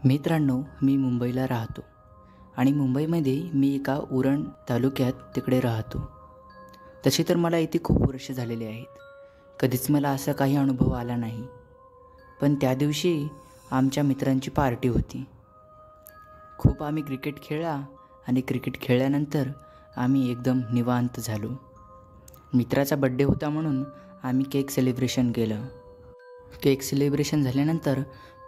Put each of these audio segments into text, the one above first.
मित्रांनो, मी मुंबईला राहतो आणि मुंबईमध्ये मी एका उरण तालुक्यात तिकडे राहतो. तसे तर मला इथे खूप वर्ष झालेले आहेत. कधीच मला असा काही अनुभव आला नाही. पण त्या दिवशी आमच्या मित्रांची पार्टी होती. खूप आम्ही क्रिकेट खेळला आणि क्रिकेट खेळल्यानंतर आम्ही एकदम निवांत झालो. मित्राचा बड्डे होता म्हणून आम्ही केक सेलिब्रेशन केलं. केक सेलिब्रेशन झाल्यानंतर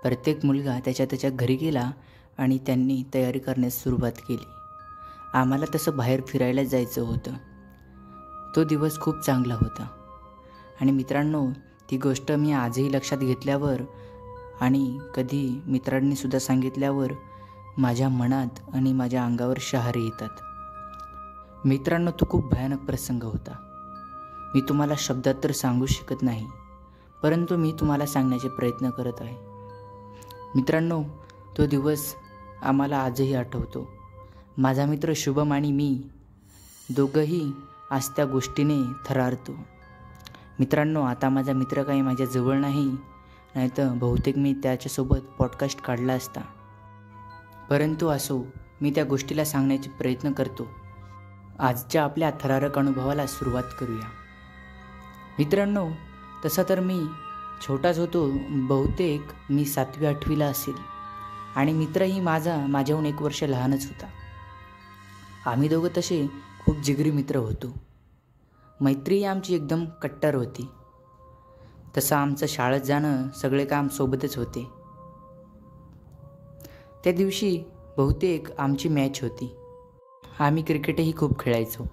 प्रत्येक मुलगा त्याच्या घरी गेला आणि त्यांनी तयारी करण्यास सुरुवात केली. आम्हाला तसं बाहेर फिरायला जायचं होतं. तो दिवस खूप चांगला होता आणि मित्रांनो, ती गोष्ट मी आजही लक्षात घेतल्यावर आणि कधी मित्रांनीसुद्धा सांगितल्यावर माझ्या मनात आणि माझ्या अंगावर शहारे येतात. मित्रांनो, तो खूप भयानक प्रसंग होता. मी तुम्हाला शब्दात तर सांगू शकत नाही, परंतु मी तुम्हाला सांगण्याचे प्रयत्न करत आहे. मित्रांनो, तो दिवस आम्हाला आजही आठवतो. माझा मित्र शुभम आणि मी दोघंही आज त्या गोष्टीने थरारतो. मित्रांनो, आता माझा मित्र काही माझ्या जवळ नाहीतर बहुतेक मी त्याच्यासोबत पॉडकास्ट काढला असता. परंतु असो, मी त्या गोष्टीला सांगण्याचे प्रयत्न करतो. आजच्या आपल्या थरारक अनुभवाला सुरुवात करूया. मित्रांनो, तसं तर मी छोटाच होतो. बहुतेक मी 7वी-8वीला असेल आणि मित्रही माझ्याहून 1 वर्ष लहानच होता. आम्ही दोघं तसे खूप जिगरी मित्र होतो. मैत्रीही आमची एकदम कट्टर होती. तसं आमचं शाळेत जाणं सगळे काम सोबतच होते. त्या दिवशी बहुतेक आमची मॅच होती. आम्ही क्रिकेटही खूप खेळायचो.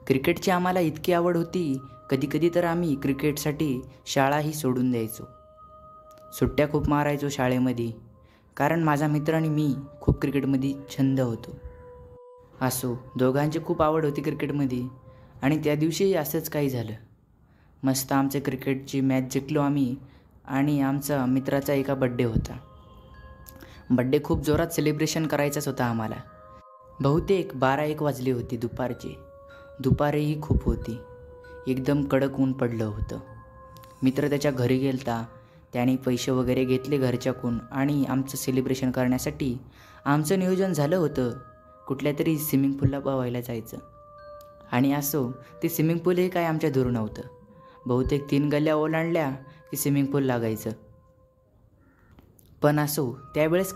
क्रिकेटची आम्हाला इतकी आवड होती, कधी तर आम्ही क्रिकेटसाठी शाळाही सोडून द्यायचो. सुट्ट्या खूप मारायचो शाळेमध्ये, कारण माझा मित्र आणि मी खूप क्रिकेटमध्ये छंद होतो. असो, दोघांची खूप आवड होती क्रिकेटमध्ये आणि त्या दिवशीही असंच काही झालं. मस्त आमच्या क्रिकेटची मॅच जिंकलो आम्ही आणि आमचा मित्राचा एका बड्डे होता. बड्डे खूप जोरात सेलिब्रेशन करायचाच होता आम्हाला. बहुतेक 12-1 वाजले होते दुपारचे. दुपारही खूप होती. एकदम कडक ऊन पडलं होतं. मित्र त्याच्या घरी गेलता. त्याने पैसे वगैरे घेतले घरच्याकडून आणि आमचं सेलिब्रेशन करण्यासाठी आमचं नियोजन झालं होतं कुठल्या तरी स्विमिंग पूलला पोहायला जायचं. आणि असो, ते स्विमिंग पूल हे काय आमच्या दूर नव्हतं. बहुतेक 3 गल्ल्या ओलांडल्या की स्विमिंग पूल लागायचं. पण असो, त्यावेळेस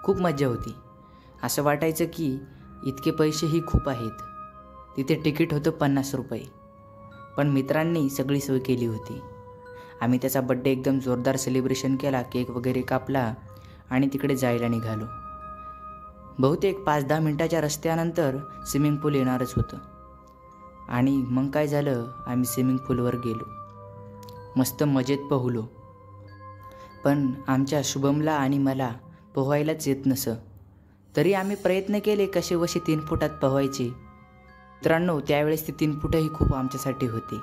खूप मजा होती. असं वाटायचं की इतके पैसेही खूप आहेत. तिथे तिकीट होतं 50 रुपये. पण मित्रांनी सगळी सोय केली होती. आम्ही त्याचा बड्डे एकदम जोरदार सेलिब्रेशन केला. केक वगैरे कापला आणि तिकडे जायला निघालो. बहुतेक 5-10 मिनिटाच्या रस्त्यानंतर स्विमिंग पूल येणारच होतं. आणि मग काय झालं, आम्ही स्विमिंग पूलवर गेलो. मस्त मजेत पोहलो. पण आमच्या शुभमला आणि मला पोहायलाच येत नसं. तरी आम्ही प्रयत्न केले कसेबसे 3 फुटात पोहायचे. मित्रांनो, त्यावेळेस ते 3 फुटही खूप आमच्यासाठी होते,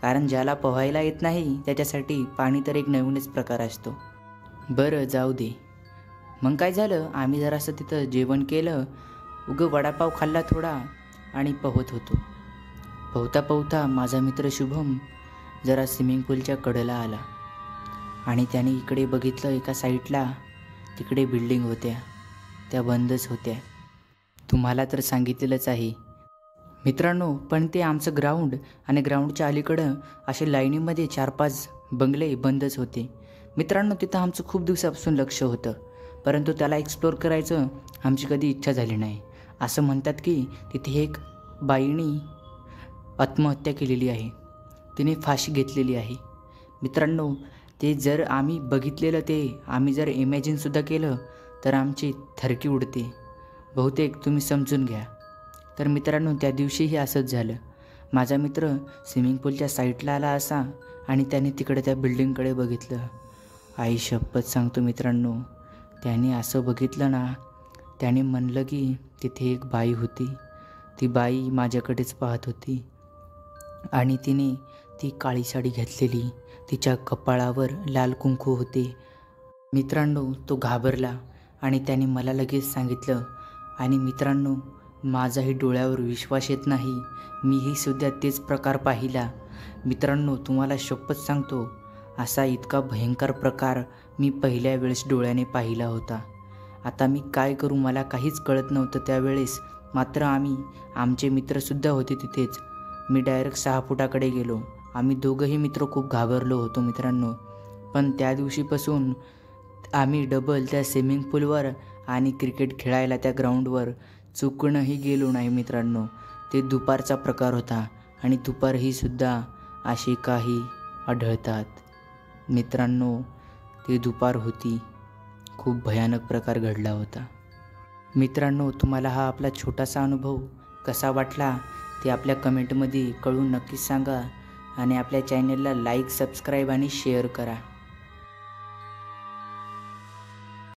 कारण ज्याला पोहायला येत नाही त्याच्यासाठी पाणी तर एक नवीनच प्रकार असतो. बरं, जाऊ दे. मग काय झालं, आम्ही जरासं तिथं जेवण केलं, वडापाव खाल्ला थोडा आणि पोहत होतो. पोहता माझा मित्र शुभम जरा स्विमिंग पूलच्या कडेला आला आणि त्याने इकडे बघितलं. एका साईडला तिकडे बिल्डिंग होत्या, त्या बंदच होत्या. तुम्हाला तर सांगितलेलंच आहे मित्रांनो. पण ते आमचं ग्राउंड आणि ग्राउंडच्या अलीकडं असे लाईनीमध्ये 4-5 बंगले बंदच होते. मित्रांनो, तिथं आमचं खूप दिवसापासून लक्ष होतं, परंतु त्याला एक्सप्लोर करायचं आमची कधी इच्छा झाली नाही. असं म्हणतात की तिथे एक बाईने आत्महत्या केलेली आहे. तिने फाशी घेतलेली आहे. मित्रांनो, ते जर आम्ही बघितलेलं, ते आम्ही जर इमॅजिनसुद्धा केलं तर आमची थरकी उडते. बहुतेक तुम्ही समजून घ्या. तर मित्रांनो, त्या दिवशीही असंच झालं. माझा मित्र स्विमिंग पूलच्या साईडला आला असा आणि त्याने तिकडे त्या बिल्डिंगकडे बघितलं. आई शपथ सांगतो मित्रांनो, त्याने असं बघितलं ना, त्याने म्हणलं की तिथे एक बाई होती. ती बाई माझ्याकडेच पाहत होती आणि तिने ती काळी साडी घातलेली. तिच्या कपाळावर लाल कुंकू होते. मित्रांनो, तो घाबरला आणि त्याने मला लगेच सांगितलं. आणि मित्रांनो, माझाही डोळ्यावर विश्वास येत नाही. मीही सुद्धा तेच प्रकार पाहिला. मित्रांनो, तुम्हाला शपथ सांगतो, असा इतका भयंकर प्रकार मी पहिल्या वेळेस डोळ्याने पाहिला होता. आता मी काय करू मला काहीच कळत नव्हतं त्यावेळेस. मात्र आमचे मित्रसुद्धा होते तिथेच. मी डायरेक्ट 6 फुटाकडे गेलो. आम्ही दोघंही मित्र खूप घाबरलो होतो मित्रांनो. पण त्या दिवशीपासून आम्ही डबल त्या स्विमिंग पूलवर आणि क्रिकेट खेळायला त्या ग्राउंडवर चुकूनही गेलो नाही मित्रांनो. ते दुपारचा प्रकार होता आणि दुपारही सुद्धा असे काही आढळतात. मित्रांनो ते दुपार होती. खूप भयानक प्रकार घडला होता. मित्रांनो तुम्हाला हा आपला छोटासा अनुभव कसा वाटला ते आपल्या कमेंटमध्ये कळून नक्कीच सांगा आणि आपल्या चॅनलला लाईक, सबस्क्राईब आणि शेअर करा.